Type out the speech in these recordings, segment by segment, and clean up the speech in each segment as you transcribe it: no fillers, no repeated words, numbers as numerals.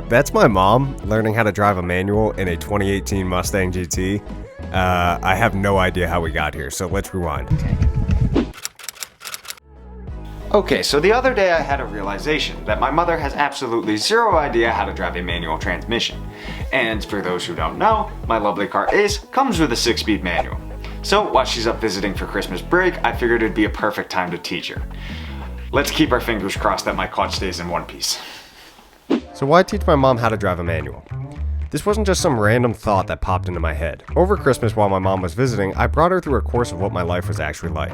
That's my mom learning how to drive a manual in a 2018 Mustang GT. I have no idea how we got here, so let's rewind. Okay, so the other day I had a realization that my mother has absolutely zero idea how to drive a manual transmission. And for those who don't know, my lovely car comes with a 6-speed manual. So while she's up visiting for Christmas break, I figured it'd be a perfect time to teach her. Let's keep our fingers crossed that my clutch stays in one piece. So why teach my mom how to drive a manual? This wasn't just some random thought that popped into my head. Over Christmas while my mom was visiting, I brought her through a course of what my life was actually like.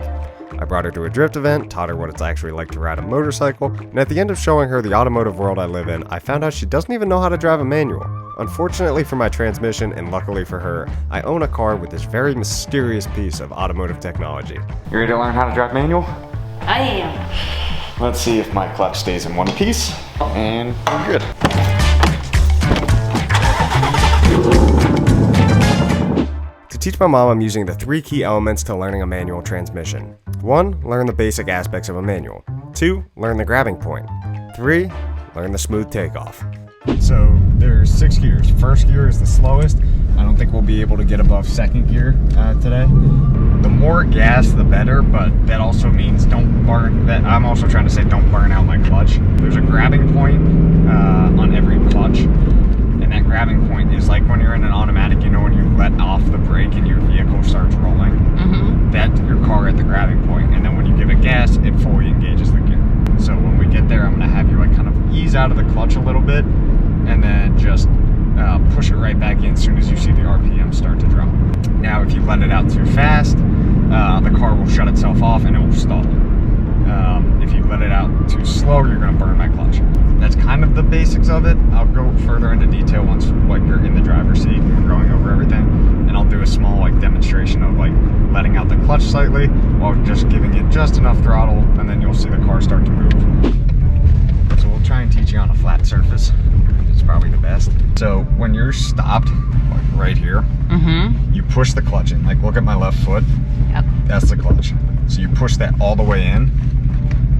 I brought her to a drift event, taught her what it's actually like to ride a motorcycle, and at the end of showing her the automotive world I live in, I found out she doesn't even know how to drive a manual. Unfortunately for my transmission, and luckily for her, I own a car with this very mysterious piece of automotive technology. You ready to learn how to drive manual? I am. Let's see if my clutch stays in one piece, and we're good. To teach my mom, I'm using the 3 key elements to learning a manual transmission. 1, learn the basic aspects of a manual. 2, learn the grabbing point. 3, learn the smooth takeoff. So there's 6 gears. First gear is the slowest. I don't think we'll be able to get above 2nd gear today. The more gas, the better, but that also means don't burn, that I'm also trying to say don't burn out my clutch. There's a grabbing point on every clutch. And that grabbing point is like when you're in an automatic, you know, when you let off the brake and your vehicle starts rolling. That's your car at the grabbing point. And then when you give it gas, it fully engages the gear. So when we get there, I'm gonna have you like kind of ease out of the clutch a little bit and then just push it right back in as soon as you see the RPM start to drop. Now, if you let it out too fast, the car will shut itself off and it will stall. If you let it out too slow, you're gonna burn my clutch. That's kind of the basics of it. I'll go further into detail once like you're in the driver's seat and we're going over everything. And I'll do a small like demonstration of like letting out the clutch slightly while just giving it just enough throttle, and then you'll see the car start to move. So we'll try and teach you on a flat surface. It's probably the best. So when you're stopped, like right here, you push the clutch in. Like look at my left foot. Yep. That's the clutch. So you push that all the way in,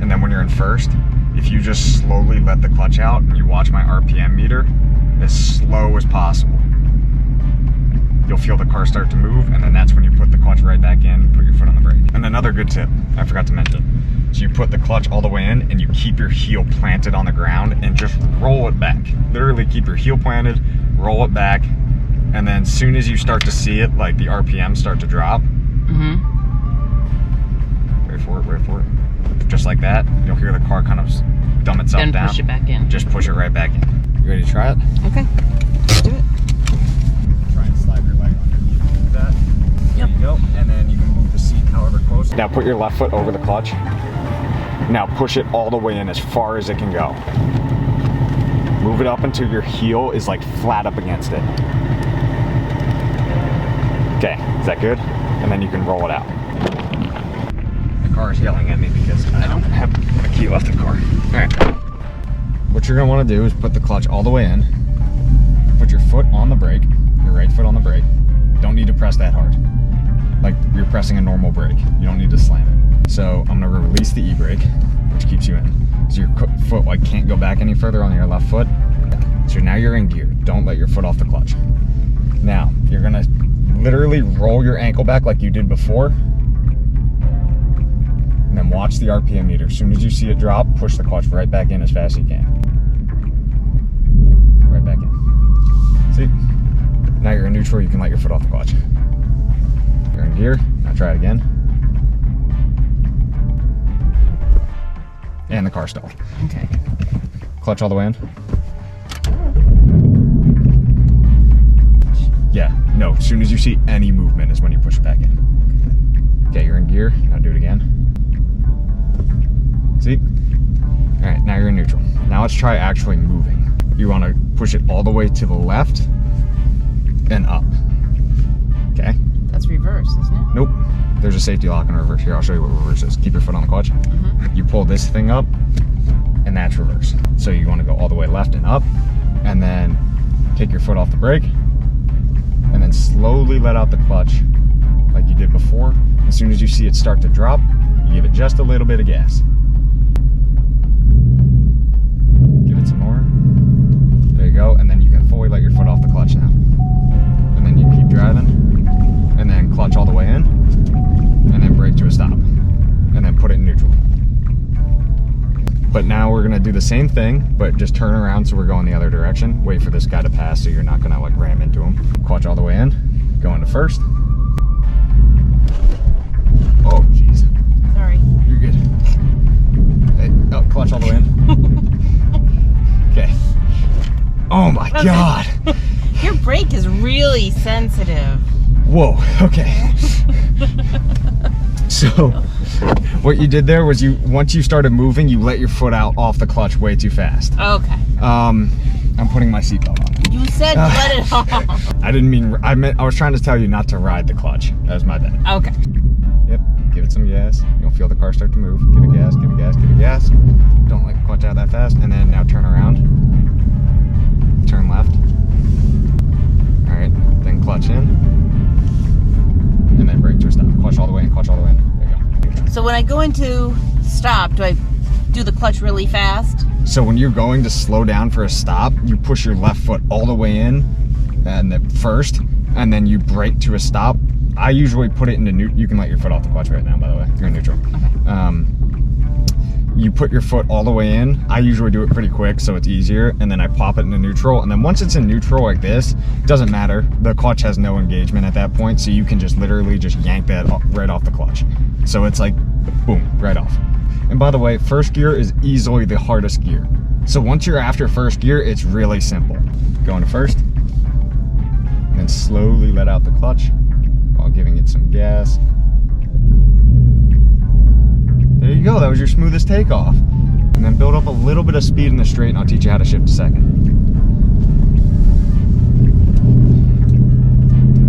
and then when you're in first, if you just slowly let the clutch out and you watch my RPM meter as slow as possible, you'll feel the car start to move, and then that's when you put the clutch right back in and put your foot on the brake. And another good tip, I forgot to mention. So you put the clutch all the way in and you keep your heel planted on the ground and just roll it back. Literally keep your heel planted, roll it back, and then as soon as you start to see it, like the RPM start to drop, wait for it. Just like that, you'll hear the car kind of dumb itself down. Then push it back in. Just push it right back in. You ready to try it? Okay, let's do it. Try and slide your leg underneath that. There you go. And then you can move the seat however close. Now put your left foot over the clutch. Now push it all the way in as far as it can go. Move it up until your heel is like flat up against it. Okay, is that good? And then you can roll it out. Car is yelling at me because I don't have a key left in the car. All right. What you're gonna want to do is put the clutch all the way in. Put your foot on the brake, your right foot on the brake. Don't need to press that hard. Like you're pressing a normal brake. You don't need to slam it. So I'm gonna release the e-brake, which keeps you in. So your foot like can't go back any further on your left foot. So now you're in gear. Don't let your foot off the clutch. Now you're gonna literally roll your ankle back like you did before. And then watch the RPM meter. As soon as you see it drop, push the clutch right back in as fast as you can. Right back in. See? Now you're in neutral, you can let your foot off the clutch. You're in gear, now try it again. And the car stalled. Okay. Clutch all the way in. Yeah, no, as soon as you see any movement is when you push it back in. Okay, you're in gear, now do it again. See? All right, now you're in neutral. Now let's try actually moving. You want to push it all the way to the left and up. Okay? That's reverse, isn't it? Nope. There's a safety lock in reverse. Here, I'll show you what reverse is. Keep your foot on the clutch. You pull this thing up, and that's reverse. So you want to go all the way left and up, and then take your foot off the brake, and then slowly let out the clutch like you did before. As soon as you see it start to drop, you give it just a little bit of gas. Give it some more. go, and then you can fully let your foot off the clutch now. And then you keep driving, and then clutch all the way in, and then brake to a stop, and then put it in neutral. But now we're gonna do the same thing, but just turn around so we're going the other direction. Wait for this guy to pass so you're not gonna like ram into him. Clutch all the way in, go into first. Oh, jeez. Sorry. You're good. Hey, oh, clutch all the way in. Okay. Oh my God. Your brake is really sensitive. Whoa, okay. So, what you did there was once you started moving, you let your foot out off the clutch way too fast. Okay. I'm putting my seatbelt on. You said let it off. I didn't mean, I was trying to tell you not to ride the clutch. That was my bad. Okay. Yep, give it some gas. You'll feel the car start to move. Give it gas, give it gas, give it gas. Don't let the clutch out that fast. And then now turn around. Turn left. All right, then clutch in. And then brake to a stop. Clutch all the way in, clutch all the way in. There you go. So when I go into stop, do I do the clutch really fast? So when you're going to slow down for a stop, you push your left foot all the way in and then first, and then you brake to a stop. I usually put it into neutral. You can let your foot off the clutch right now, by the way. You're in neutral. Okay. You put your foot all the way in. I usually do it pretty quick so it's easier, and then I pop it into neutral. And then once it's in neutral like this, it doesn't matter. The clutch has no engagement at that point, so you can just literally just yank that right off the clutch. So it's like, boom, right off. And by the way, first gear is easily the hardest gear. So once you're after first gear, it's really simple. Go into first, and then slowly let out the clutch while giving it some gas. There you go, that was your smoothest takeoff. And then build up a little bit of speed in the straight, and I'll teach you how to shift a second.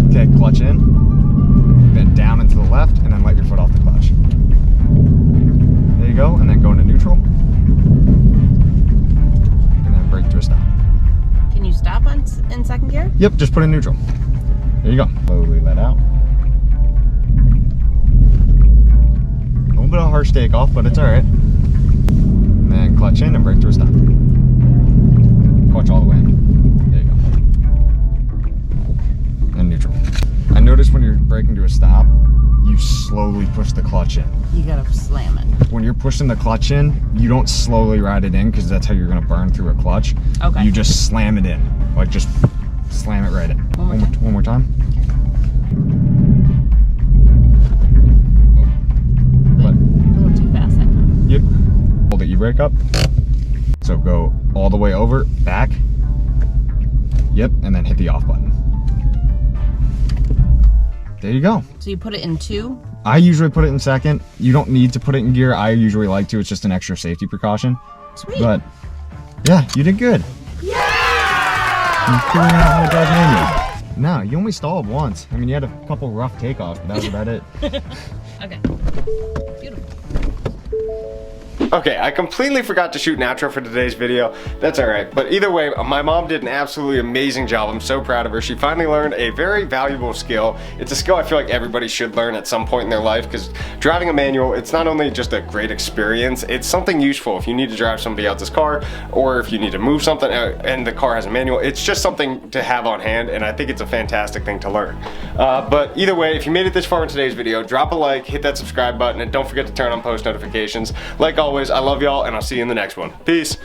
Okay, clutch in, then down and to the left, and then let your foot off the clutch. There you go, and then go into neutral. And then brake to a stop. Can you stop in second gear? Yep, just put in neutral. There you go. Slowly let out. A little bit of a harsh takeoff, but it's all right. And then clutch in and brake to a stop. Clutch all the way in. There you go. And neutral. I noticed when you're braking to a stop, you slowly push the clutch in. You gotta slam it. When you're pushing the clutch in, you don't slowly ride it in because that's how you're gonna burn through a clutch. Okay. You just slam it in. Like just slam it right in. One more time. A little too fast that time. Yep. Hold it, you brake up. So go all the way over, back. Yep, and then hit the off button. There you go. So you put it in 2? I usually put it in second. You don't need to put it in gear. I usually like to. It's just an extra safety precaution. Sweet. But yeah, you did good. Yeah! You figuring out how to drive manual. No, you only stalled once. I mean, you had a couple rough takeoffs, but that was about it. Okay. Beautiful. Okay, I completely forgot to shoot an outro for today's video. That's all right. But either way, my mom did an absolutely amazing job. I'm so proud of her. She finally learned a very valuable skill. It's a skill I feel like everybody should learn at some point in their life, because driving a manual, it's not only just a great experience, it's something useful if you need to drive somebody else's car, or if you need to move something and the car has a manual. It's just something to have on hand, and I think it's a fantastic thing to learn. But either way, if you made it this far in today's video, drop a like, hit that subscribe button, and don't forget to turn on post notifications. Like always, I love y'all, and I'll see you in the next one. Peace.